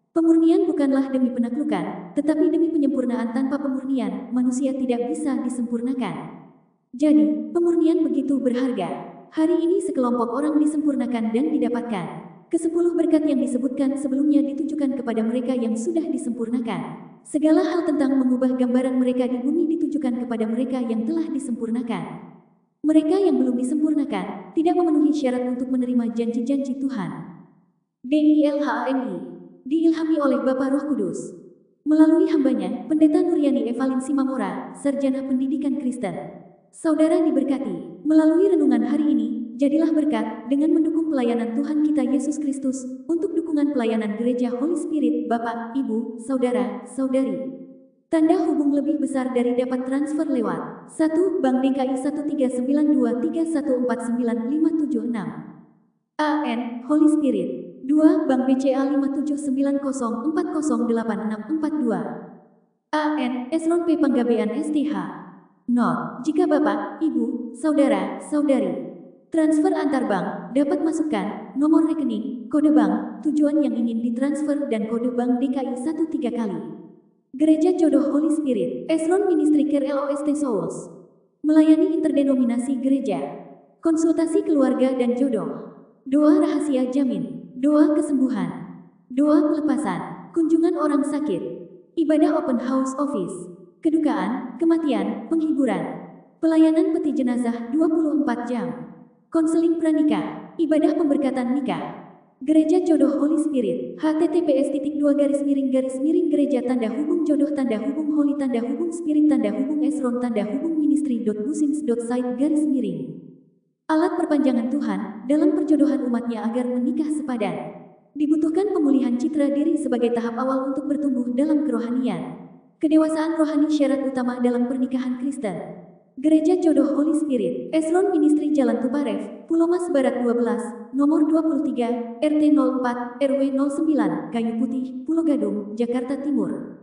Pemurnian bukanlah demi penaklukan, tetapi demi penyempurnaan. Tanpa pemurnian, manusia tidak bisa disempurnakan. Jadi, pemurnian begitu berharga. Hari ini sekelompok orang disempurnakan dan didapatkan. Ke-10 berkat yang disebutkan sebelumnya ditujukan kepada mereka yang sudah disempurnakan. Segala hal tentang mengubah gambaran mereka di bumi ditujukan kepada mereka yang telah disempurnakan. Mereka yang belum disempurnakan, tidak memenuhi syarat untuk menerima janji-janji Tuhan. DILHAMI diilhami oleh Bapa Roh Kudus. Melalui hambanya, Pendeta Nuryani Evalin Simamora, Sarjana Pendidikan Kristen. Saudara diberkati, melalui renungan hari ini, jadilah berkat dengan mendukung pelayanan Tuhan kita Yesus Kristus, untuk dukungan pelayanan Gereja Holy Spirit, Bapak, Ibu, Saudara, Saudari. Tanda hubung lebih besar dari dapat transfer lewat 1. Bank DKI 13923149576 AN, Holy Spirit. 2. Bank BCA 5790408642 AN, Esron P. Panggabean STH. Not, jika Bapak, Ibu, Saudara, Saudari transfer antar bank, dapat masukkan nomor rekening, kode bank, tujuan yang ingin ditransfer dan kode bank DKI 13 kali. Gereja Jodoh Holy Spirit, Esron Ministry Care LOST Souls. Melayani interdenominasi gereja. Konsultasi keluarga dan jodoh. Doa rahasia jamin. Doa kesembuhan, doa pelepasan, kunjungan orang sakit, ibadah open house office, kedukaan, kematian, penghiburan, pelayanan peti jenazah 24 jam, konseling pranikah, ibadah pemberkatan nikah. Gereja Jodoh Holy Spirit, https://gereja tanda hubung jodoh tanda hubung holy tanda hubung spirit tanda hubung esron tanda hubung ministry.busins.site. Alat perpanjangan Tuhan dalam perjodohan umatnya agar menikah sepadan. Dibutuhkan pemulihan citra diri sebagai tahap awal untuk bertumbuh dalam kerohanian. Kedewasaan rohani syarat utama dalam pernikahan Kristen. Gereja Jodoh Holy Spirit, Esron Ministry Jalan Tuparef, Pulau Mas Barat 12, nomor 23, RT 04, RW 09, Kayu Putih, Pulau Gadung, Jakarta Timur.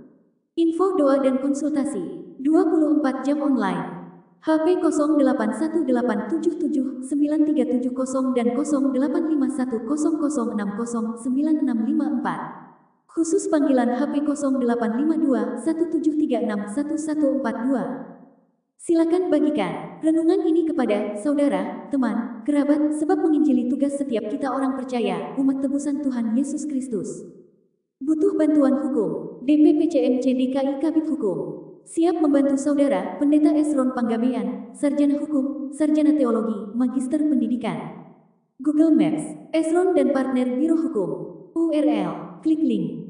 Info doa dan konsultasi, 24 jam online. HP 0818779370 dan 085100609654. Khusus panggilan HP 085217361142. Silakan bagikan renungan ini kepada saudara, teman, kerabat, sebab menginjili tugas setiap kita orang percaya, umat tebusan Tuhan Yesus Kristus. Butuh bantuan hukum, DPPCMC DKI Kabid Hukum. Siap membantu saudara, Pendeta Esron Panggabean, Sarjana Hukum, Sarjana Teologi, Magister Pendidikan. Google Maps, Esron dan Partner Biro Hukum. URL, klik link.